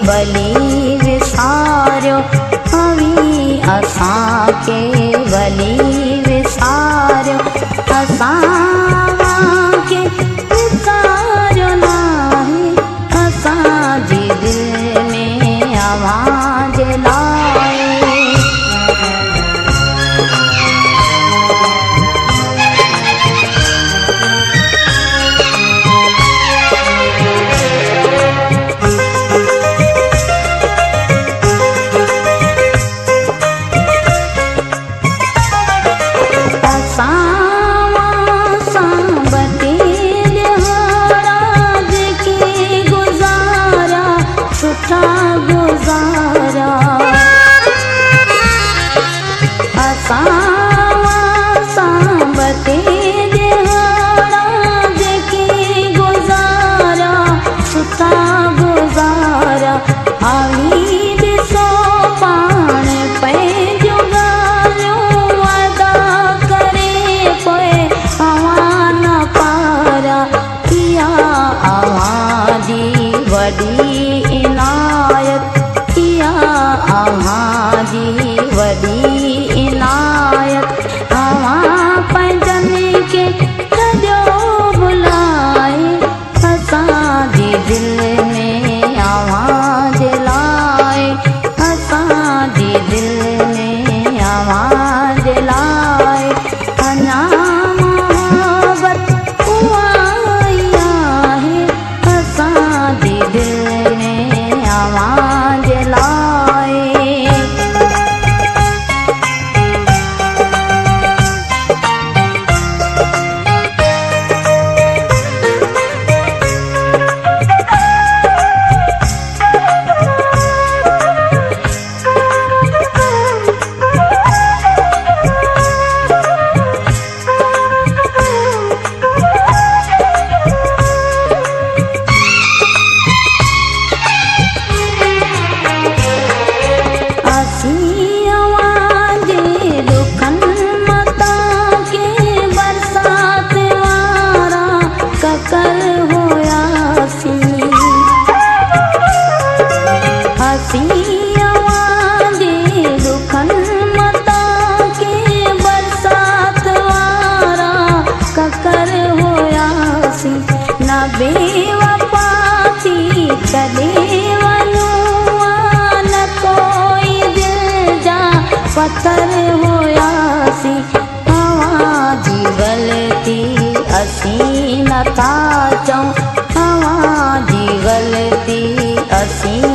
वली विसारियो अवी असां के वली विसारियो असां के विसारियो नाहे असां जी दिल में आवाज़ लाए। वडी इनायत इया अव्हां जी वडी इनायत अव्हां पंहिंजनि खे सॼो बुलाए असां जी दिल में आवाज़ लाए असां जी दिल में आवाज़ लाए। अञा मोहब्बत उहाई आहे असां जी दिल में आवाज़ लाए। बेवफा थी कॾहिं वञूं न कोई दिल जा पत्थर हुयासीं अव्हां जी ग़लती असीं नथा चऊं अव्हां जी ग़लती असीं